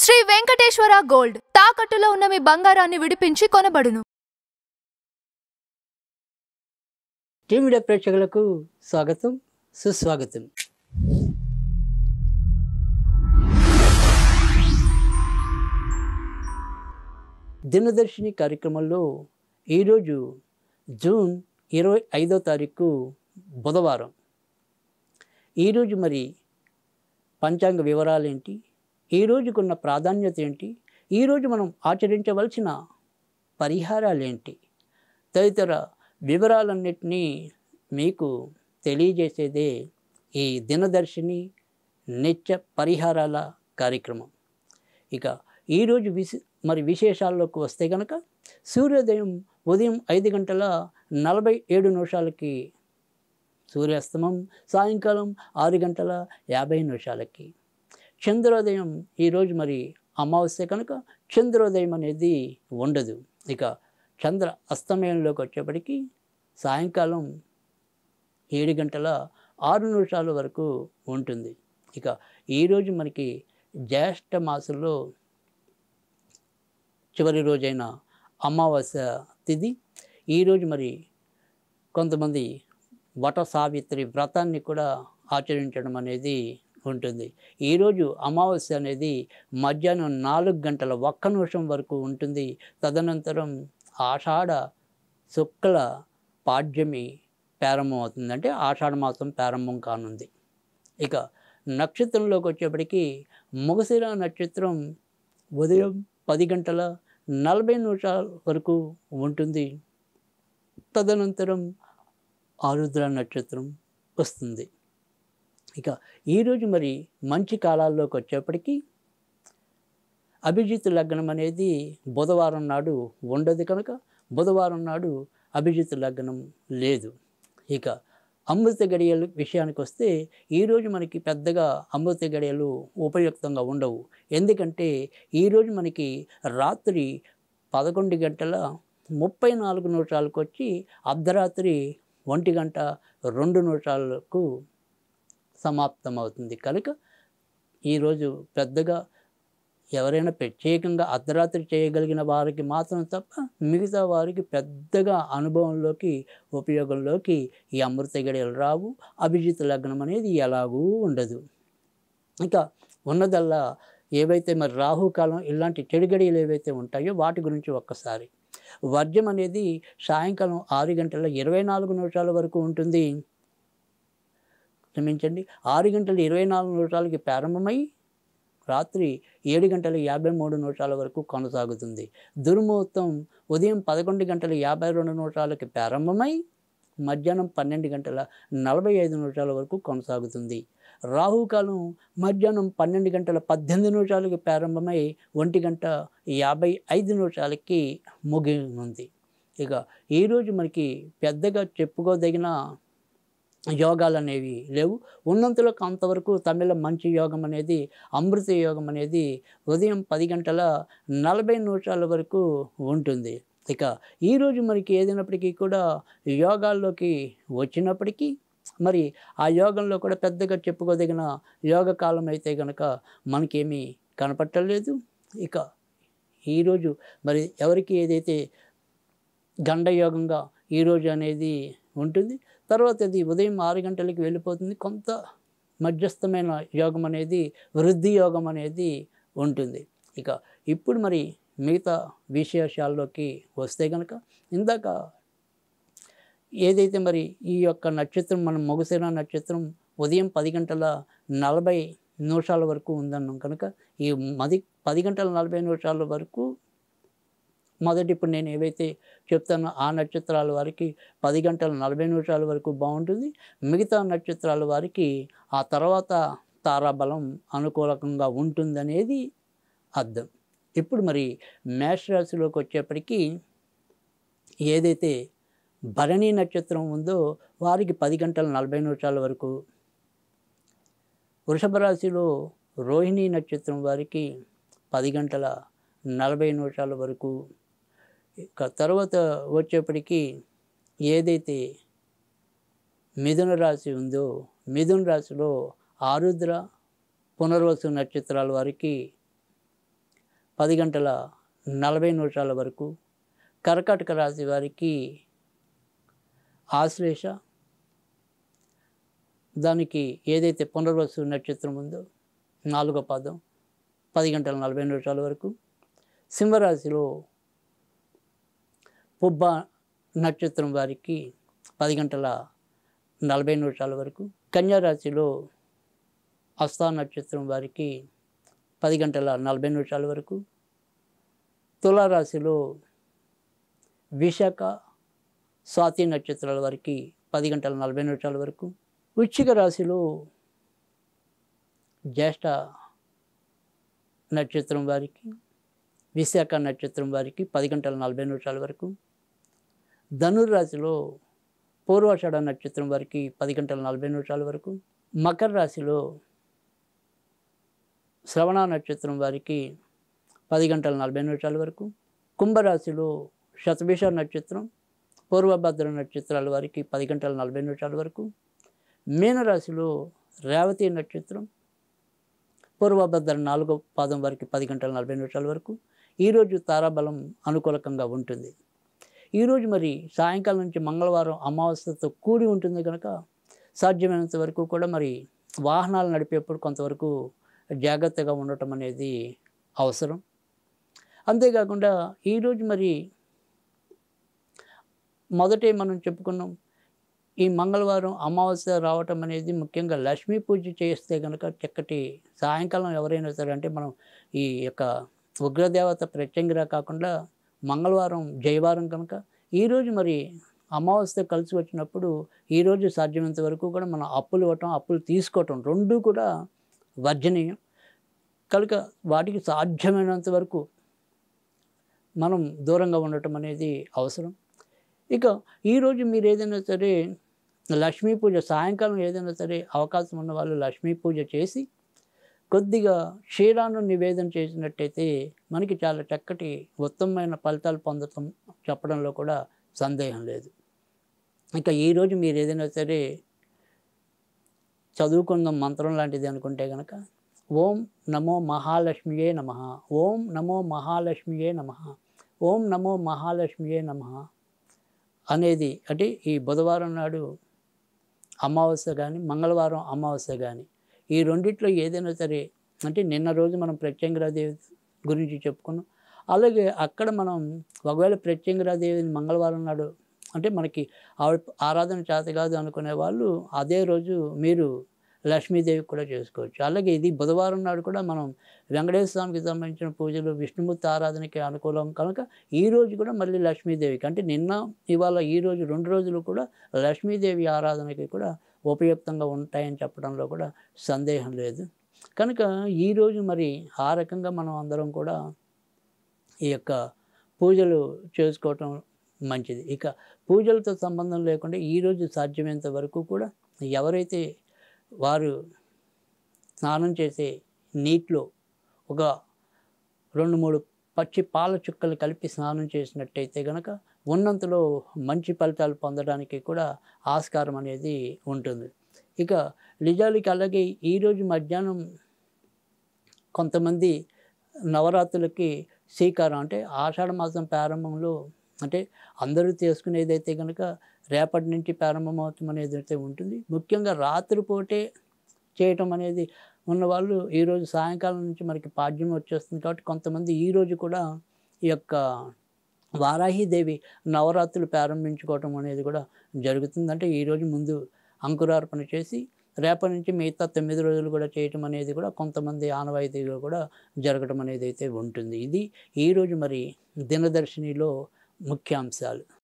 Shri Venkateswara gold తాకట్టులో ఉన్న మీ బంగారాన్ని విడిపించి కొనబడును. టీవీ ప్రేక్షకులకు స్వాగతం సుస్వాగతం. దినదర్శిని కార్యక్రమంలో ఈరోజు జూన్ 25వ తారీఖు బుధవారం. ఈరోజు మరి పంచాంగ వివరాలు ఏంటి, ఈరోజుకున్న ప్రాధాన్యత ఏంటి, ఈరోజు మనం ఆచరించవలసిన పరిహారాలు ఏంటి తదితర వివరాలన్నింటినీ మీకు తెలియజేసేదే ఈ దినదర్శిని నిత్య పరిహారాల కార్యక్రమం. ఇక ఈరోజు విశేషాల్లోకి వస్తే కనుక సూర్యోదయం ఉదయం 5:47 సూర్యాస్తమం సాయంకాలం 6:50 చంద్రోదయం. ఈరోజు మరి అమావాస్య కనుక చంద్రోదయం అనేది ఉండదు. ఇక చంద్ర అస్తమయంలోకి వచ్చేప్పటికీ సాయంకాలం 7:06 వరకు ఉంటుంది. ఇక ఈరోజు మనకి జ్యేష్ఠ మాసంలో చివరి రోజైన అమావాస్య తిథి. ఈరోజు మరి కొంతమంది వట సావిత్రి వ్రతాన్ని కూడా ఆచరించడం అనేది ఉంటుంది. ఈరోజు అమావాస్య అనేది మధ్యాహ్నం 4:01 వరకు ఉంటుంది. తదనంతరం ఆషాఢ శుక్ల పాడ్యమి ప్రారంభం అవుతుంది, అంటే ఆషాఢ మాసం ప్రారంభం కానుంది. ఇక నక్షత్రంలోకి వచ్చేప్పటికీ మృగశిర నక్షత్రం ఉదయం 10:40 వరకు ఉంటుంది. తదనంతరం ఆరుద్ర నక్షత్రం వస్తుంది. ఇక ఈరోజు మరి మంచి కాలాల్లోకి వచ్చేప్పటికీ అభిజిత్ లగ్నం అనేది బుధవారం నాడు ఉండదు కనుక బుధవారం నాడు అభిజిత్ లగ్నం లేదు. ఇక అమృత గడియలు విషయానికి వస్తే ఈరోజు మనకి పెద్దగా అమృత గడియలు ఉపయుక్తంగా ఉండవు. ఎందుకంటే ఈరోజు మనకి రాత్రి 11:34 వచ్చి అర్ధరాత్రి 1:02 సమాప్తం అవుతుంది. కనుక ఈరోజు పెద్దగా ఎవరైనా ప్రత్యేకంగా అర్ధరాత్రి చేయగలిగిన వారికి మాత్రం తప్ప మిగతా వారికి పెద్దగా అనుభవంలోకి ఉపయోగంలోకి ఈ అమృత గడియలు రావు. అభిజిత్ లగ్నం అనేది ఎలాగూ ఉండదు. ఇంకా ఉన్నదల్లా ఏవైతే మరి రాహుకాలం ఇలాంటి చెడు గడియలు ఏవైతే ఉంటాయో వాటి గురించి ఒక్కసారి. వర్జం అనేది సాయంకాలం 6:24 వరకు ఉంటుంది. క్షమించండి, 6:24 ప్రారంభమై రాత్రి 7:53 వరకు కొనసాగుతుంది. దుర్ముహూర్తం ఉదయం 11:52 ప్రారంభమై మధ్యాహ్నం 12:45 వరకు కొనసాగుతుంది. రాహుకాలం మధ్యాహ్నం 12:18 ప్రారంభమై 1:55 ముగినుంది. ఇక ఈరోజు మనకి పెద్దగా చెప్పుకోదగిన యోగాలు అనేవి లేవు. ఉన్నంతలో అంతవరకు తమిళ మంచి యోగం అనేది అమృత యోగం అనేది ఉదయం 10:40 వరకు ఉంటుంది. ఇక ఈరోజు మనకి ఏదైనప్పటికీ కూడా యోగాల్లోకి వచ్చినప్పటికీ మరి ఆ యోగంలో కూడా పెద్దగా చెప్పుకోదగిన యోగ కాలం అయితే కనుక మనకేమీ కనపట్టలేదు. ఇక ఈరోజు మరి ఎవరికి ఏదైతే గండయోగంగా ఈరోజు అనేది ఉంటుంది, తర్వాత అది ఉదయం 6 వెళ్ళిపోతుంది. కొంత మధ్యస్థమైన యోగం అనేది వృద్ధి యోగం అనేది ఉంటుంది. ఇక ఇప్పుడు మరి మిగతా విశేషాల్లోకి వస్తే కనుక ఇందాక ఏదైతే మరి ఈ యొక్క నక్షత్రం మనం మృగశిర నక్షత్రం ఉదయం 10:40 వరకు ఉందన్నాం కనుక ఈ 10:40 వరకు ఇప్పుడు నేను ఏవైతే చెప్తానో ఆ నక్షత్రాల వారికి 10:40 వరకు బాగుంటుంది. మిగతా నక్షత్రాల వారికి ఆ తర్వాత తారాబలం అనుకూలంగా ఉంటుందనేది అర్థం. ఇప్పుడు మరి మేషరాశిలోకి వచ్చేప్పటికీ ఏదైతే భరణి నక్షత్రం ఉందో వారికి 10:40 వరకు, వృషభ రాశిలో రోహిణి నక్షత్రం వారికి 10:40 వరకు, ఇక తర్వాత వచ్చేప్పటికీ ఏదైతే మిథున రాశి ఉందో మిథున రాశిలో ఆరుద్ర పునర్వసు నక్షత్రాల వారికి 10 గంటల 40 నిమిషాల వరకు. కర్కాటక రాశి వారికి ఆశ్లేష, దానికి ఏదైతే పునర్వసు నక్షత్రం ఉందో 4వ పాదం 10 గంటల 40 నిమిషాల వరకు. సింహరాశిలో పుబ్బ నక్షత్రం వారికి 10 గంటల 40 నిమిషాల వరకు. కన్యారాశిలో హస్త నక్షత్రం వారికి 10 గంటల 40 నిమిషాల వరకు. తులారాశిలో విశాఖ స్వాతి నక్షత్రాల వారికి 10 గంటల 40 నిమిషాల వరకు. వృశ్చిక రాశిలో జ్యేష్ఠ నక్షత్రం వారికి, విశాఖ నక్షత్రం వారికి 10 గంటల 40 నిమిషాల వరకు. ధనుర్రాశిలో పూర్వాషాఢ నక్షత్రం వారికి 10 గంటల 40 నిమిషాల వరకు. మకర రాశిలో శ్రవణ నక్షత్రం వారికి 10 గంటల 40 నిమిషాల వరకు. కుంభరాశిలో శతభిష నక్షత్రం, పూర్వభద్ర నక్షత్రాల వారికి 10 గంటల 40 నిమిషాల వరకు. మీనరాశిలో రేవతి నక్షత్రం, పూర్వభద్ర 4వ పాదం వారికి 10 గంటల 40 నిమిషాల వరకు. ఈరోజు తారాబలం అనుకూలకంగా ఉంటుంది. ఈరోజు మరి సాయంకాలం నుంచి మంగళవారం అమావాస్యతో కూడి ఉంటుంది కనుక సాధ్యమైనంత వరకు కూడా మరి వాహనాలు నడిపేప్పుడు కొంతవరకు జాగ్రత్తగా ఉండటం అనేది అవసరం. అంతేకాకుండా ఈరోజు మరి మొదటే మనం చెప్పుకున్నాం, ఈ మంగళవారం అమావాస్య రావటం అనేది ముఖ్యంగా లక్ష్మీ పూజ చేస్తే కనుక చక్కటి సాయంకాలం ఎవరైనా సరే, అంటే మనం ఈ యొక్క ఉగ్రదేవత ప్రత్యంగిరా కాకుండా మంగళవారం జయవారం కనుక ఈరోజు మరి అమావాస్య కలిసి వచ్చినప్పుడు ఈరోజు సాధ్యమైనంత వరకు కూడా మనం అప్పులు ఇవ్వటం, అప్పులు తీసుకోవటం రెండూ కూడా వర్జనీయం కనుక వాటికి సాధ్యమైనంత వరకు మనం దూరంగా ఉండటం అనేది అవసరం. ఇక ఈరోజు మీరు ఏదైనా సరే లక్ష్మీ పూజ సాయంకాలం ఏదైనా సరే అవకాశం ఉన్న వాళ్ళు లక్ష్మీ పూజ చేసి కొద్దిగా క్షీరాన్ని నివేదన చేసినట్టయితే మనకి చాలా చక్కటి ఉత్తమమైన ఫలితాలు పొందటం చెప్పడంలో కూడా సందేహం లేదు. ఇక ఈరోజు మీరు ఏదైనా సరే చదువుకుందాం మంత్రం లాంటిది అనుకుంటే కనుక ఓం నమో మహాలక్ష్మియే నమః, ఓం నమో మహాలక్ష్మియే నమః, ఓం నమో మహాలక్ష్మియే నమః అనేది, అంటే ఈ బుధవారం నాడు అమావాస్య కానీ మంగళవారం అమావాస్య కానీ ఈ రెండిట్లో ఏదైనా సరే, అంటే నిన్న రోజు మనం ప్రత్యంగిరాదేవి గురించి చెప్పుకున్నాం. అలాగే అక్కడ మనం ఒకవేళ ప్రత్యంగిరాదేవిని మంగళవారం నాడు అంటే మనకి ఆవిడ ఆరాధన చేత కాదు అనుకునే వాళ్ళు అదే రోజు మీరు లక్ష్మీదేవికి కూడా చేసుకోవచ్చు. అలాగే ఇది బుధవారం నాడు కూడా మనం వెంకటేశ్వర స్వామికి సంబంధించిన పూజలు, విష్ణుమూర్తి ఆరాధనకి అనుకూలం కనుక ఈరోజు కూడా మళ్ళీ లక్ష్మీదేవికి, అంటే నిన్న ఇవాళ ఈరోజు 2 రోజులు కూడా లక్ష్మీదేవి ఆరాధనకి కూడా ఉపయుక్తంగా ఉంటాయని చెప్పడంలో కూడా సందేహం లేదు. కనుక ఈరోజు మరి ఆ రకంగా మనం అందరం కూడా ఈ యొక్క పూజలు చేసుకోవటం మంచిది. ఇక పూజలతో సంబంధం లేకుండా ఈరోజు సాధ్యమైనంత వరకు కూడా ఎవరైతే వారు స్నానం చేసే నీటిలో ఒక 2-3 పచ్చి పాల చుక్కలు కలిపి స్నానం చేసినట్టయితే కనుక ఉన్నంతలో మంచి ఫలితాలు పొందడానికి కూడా ఆస్కారం అనేది ఉంటుంది. ఇక నిజానికి అలాగే ఈరోజు మధ్యాహ్నం కొంతమంది నవరాత్రులకి శ్రీకారం, అంటే ఆషాఢ మాసం ప్రారంభంలో, అంటే అందరూ చేసుకునేదైతే కనుక రేపటి నుంచి ప్రారంభమవుతాం అనేది అయితే ఉంటుంది. ముఖ్యంగా రాత్రిపూటే చేయటం అనేది ఉన్నవాళ్ళు ఈరోజు సాయంకాలం నుంచి మనకి పాడ్యం వచ్చేస్తుంది కాబట్టి కొంతమంది ఈరోజు కూడా ఈ యొక్క వారాహిదేవి నవరాత్రులు ప్రారంభించుకోవటం అనేది కూడా జరుగుతుంది. అంటే ఈరోజు ముందు అంకురార్పణ చేసి రేపటి నుంచి మిగతా 9 రోజులు కూడా చేయటం అనేది కూడా కొంతమంది ఆనవాయితీలో కూడా జరగడం అనేది అయితే ఉంటుంది. ఇది ఈరోజు మరి దినదర్శినిలో ముఖ్యాంశాలు.